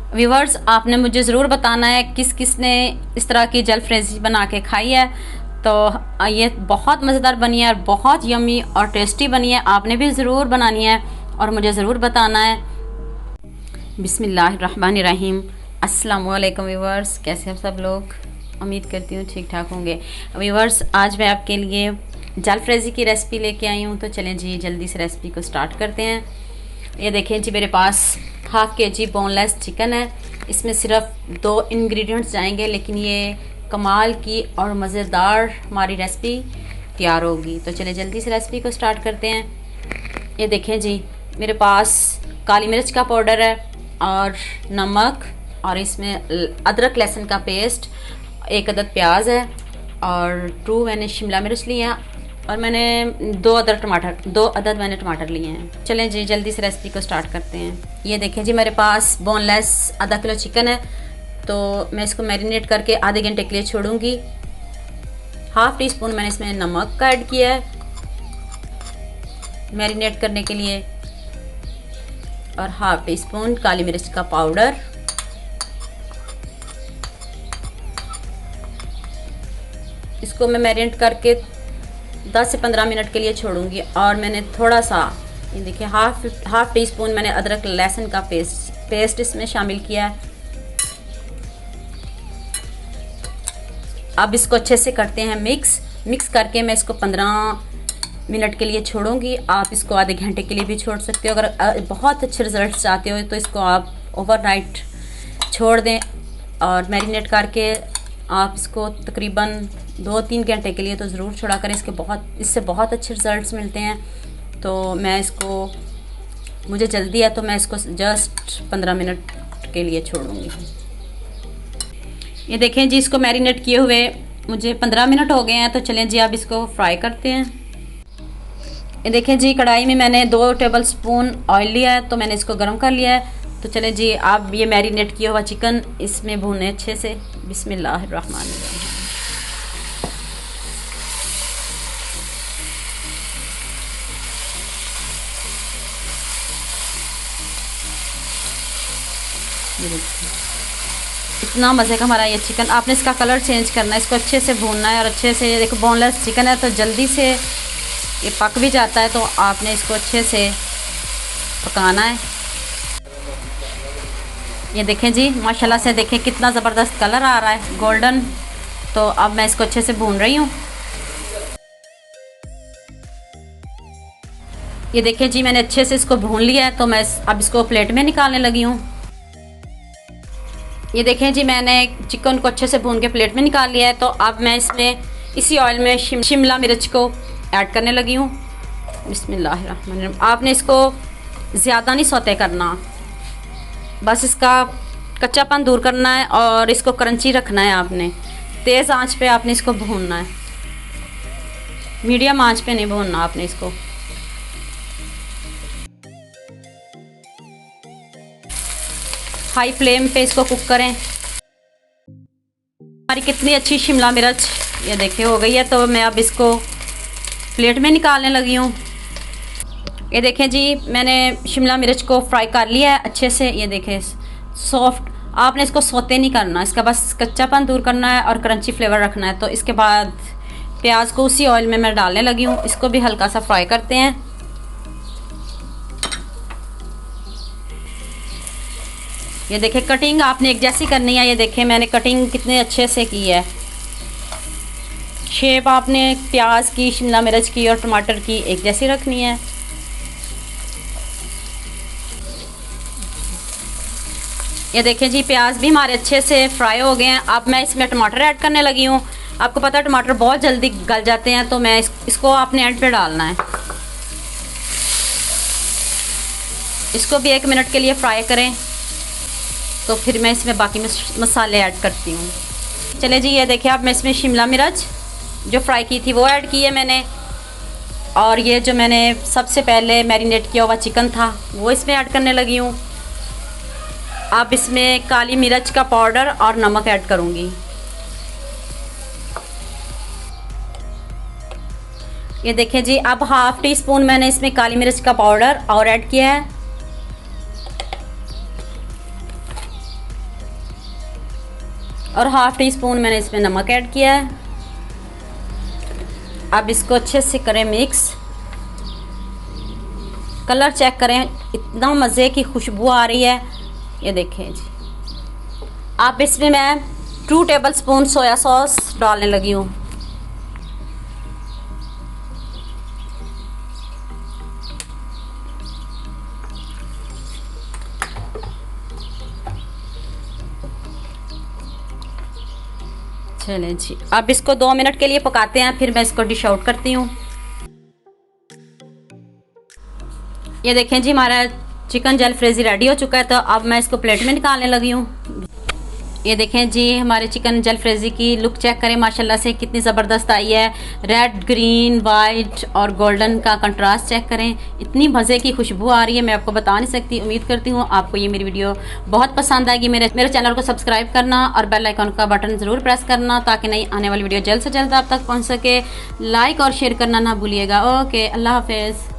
Viewers, आपने मुझे ज़रूर बताना है किस किस ने इस तरह की जल फ्रेज़ी बना के खाई है। तो ये बहुत मज़ेदार बनी है और बहुत यमी और टेस्टी बनी है। आपने भी ज़रूर बनानी है और मुझे ज़रूर बताना है। बिस्मिल्लाहिर्रहमानिर्रहीम। अस्सलाम वालेकुम व्यूवर्स, कैसे हैं सब लोग? उम्मीद करती हूँ ठीक ठाक होंगे। व्यूवर्स, आज मैं आपके लिए जल फ्रेज़ी की रेसिपी लेके आई हूँ। तो चलें जी, जल्दी से रेसिपी को स्टार्ट करते हैं। ये देखें जी, मेरे पास हाफ़ के-जी बोनलेस चिकन है। इसमें सिर्फ 2 इंग्रेडिएंट्स जाएंगे, लेकिन ये कमाल की और मज़ेदार हमारी रेसिपी तैयार होगी। तो चलिए जल्दी से रेसिपी को स्टार्ट करते हैं। ये देखें जी, मेरे पास काली मिर्च का पाउडर है और नमक, और इसमें अदरक लहसुन का पेस्ट, 1 अदद प्याज है और 2 मैंने शिमला मिर्च ली है, और मैंने 2 अदद मैंने टमाटर लिए हैं। चलें जी, जल्दी से रेसिपी को स्टार्ट करते हैं। ये देखें जी, मेरे पास बोनलेस आधा किलो चिकन है। तो मैं इसको मैरिनेट करके आधे घंटे के लिए छोड़ूंगी। हाफ़ टी स्पून मैंने इसमें नमक का ऐड किया है मैरिनेट करने के लिए, और हाफ़ टी स्पून काली मिर्च का पाउडर। इसको मैं मैरिनेट करके 10 से 15 मिनट के लिए छोड़ूंगी। और मैंने थोड़ा सा, ये देखिए, हाफ टी स्पून मैंने अदरक लहसुन का पेस्ट इसमें शामिल किया है। अब इसको अच्छे से करते हैं मिक्स करके मैं इसको 15 मिनट के लिए छोड़ूंगी। आप इसको आधे घंटे के लिए भी छोड़ सकते हो। अगर बहुत अच्छे रिजल्ट चाहते हो तो इसको आप ओवरनाइट छोड़ दें, और मैरिनेट करके आप इसको तकरीबन 2-3 घंटे के लिए तो ज़रूर छोड़ा करें। इससे बहुत अच्छे रिज़ल्ट्स मिलते हैं। तो मैं इसको, मुझे जल्दी है तो मैं इसको जस्ट 15 मिनट के लिए छोड़ूंगी। ये देखें जी, इसको मैरिनेट किए हुए मुझे 15 मिनट हो गए हैं। तो चलें जी, अब इसको फ्राई करते हैं। ये देखें जी, कढ़ाई में मैंने 2 टेबल स्पून ऑयल लिया है, तो मैंने इसको गर्म कर लिया है। तो चलें जी, आप ये मैरिनेट किया हुआ चिकन इसमें भूनें अच्छे से। बिस्मिल्लाहिर्रहमानिर्रहीम। इतना मज़े का हमारा ये चिकन। आपने इसका कलर चेंज करना है, इसको अच्छे से भूनना है, और अच्छे से, ये देखो बोनलेस चिकन है तो जल्दी से ये पक भी जाता है। तो आपने इसको अच्छे से पकाना है। ये देखें जी, माशाल्लाह से देखें कितना ज़बरदस्त कलर आ रहा है, गोल्डन। तो अब मैं इसको अच्छे से भून रही हूँ। ये देखें जी, मैंने अच्छे से इसको भून लिया है। तो मैं अब इसको प्लेट में निकालने लगी हूँ। ये देखें जी, मैंने चिकन को अच्छे से भून के प्लेट में निकाल लिया है। तो अब मैं इसमें इसी ऑयल में शिमला मिर्च को ऐड करने लगी हूँ। बिस्मिल्लाहिर्रहमानिर्रहीम। आपने इसको ज़्यादा नहीं सौते करना, बस इसका कच्चापन दूर करना है और इसको क्रंची रखना है। आपने तेज़ आंच पे आपने इसको भूनना है, मीडियम आंच पे नहीं भूनना आपने इसको। हाई फ्लेम पे इसको कुक करें। हमारी कितनी अच्छी शिमला मिर्च ये देखिए हो गई है। तो मैं अब इसको प्लेट में निकालने लगी हूँ। ये देखें जी, मैंने शिमला मिर्च को फ्राई कर लिया है अच्छे से। ये देखें सॉफ्ट। आपने इसको सौते नहीं करना, इसका बस कच्चापन दूर करना है और क्रंची फ्लेवर रखना है। तो इसके बाद प्याज को उसी ऑयल में मैं डालने लगी हूँ। इसको भी हल्का सा फ्राई करते हैं। ये देखें, कटिंग आपने एक जैसी करनी है। ये देखें मैंने कटिंग कितने अच्छे से की है। शेप आपने प्याज की, शिमला मिर्च की और टमाटर की एक जैसी रखनी है। ये देखें जी, प्याज भी हमारे अच्छे से फ्राई हो गए हैं। अब मैं इसमें टमाटर ऐड करने लगी हूँ। आपको पता है टमाटर बहुत जल्दी गल जाते हैं। तो मैं इसको आपने एंड पे डालना है। इसको भी 1 मिनट के लिए फ्राई करें। तो फिर मैं इसमें बाकी मसाले ऐड करती हूँ। चले जी, ये देखिए, अब मैं इसमें शिमला मिर्च जो फ्राई की थी वो ऐड की है मैंने, और ये जो मैंने सबसे पहले मैरिनेट किया हुआ चिकन था वो इसमें ऐड करने लगी हूँ। अब इसमें काली मिर्च का पाउडर और नमक ऐड करूँगी। ये देखें जी, अब हाफ़ टी स्पून मैंने इसमें काली मिर्च का पाउडर और ऐड किया है। और हाफ टी स्पून मैंने इसमें नमक ऐड किया है। अब इसको अच्छे से करें मिक्स। कलर चेक करें, इतना मज़े की खुशबू आ रही है, ये देखें जी। अब इसमें मैं 2 टेबलस्पून सोया सॉस डालने लगी हूँ। चलें जी, अब इसको 2 मिनट के लिए पकाते हैं, फिर मैं इसको डिश आउट करती हूँ। ये देखें जी, हमारा चिकन जलफ्रेजी रेडी हो चुका है। तो अब मैं इसको प्लेट में निकालने लगी हूँ। ये देखें जी, हमारे चिकन जलफ्रेजी की लुक चेक करें, माशाल्लाह से कितनी ज़बरदस्त आई है। रेड, ग्रीन, वाइट और गोल्डन का कंट्रास्ट चेक करें, इतनी मज़े की खुशबू आ रही है, मैं आपको बता नहीं सकती। उम्मीद करती हूँ आपको ये मेरी वीडियो बहुत पसंद आएगी। मेरे चैनल को सब्सक्राइब करना और बेल आइकन का बटन ज़रूर प्रेस करना, ताकि नई आने वाली वीडियो जल्द से जल्द आप तक पहुँच सके। लाइक और शेयर करना ना भूलिएगा। ओके, अल्लाह हाफिज़।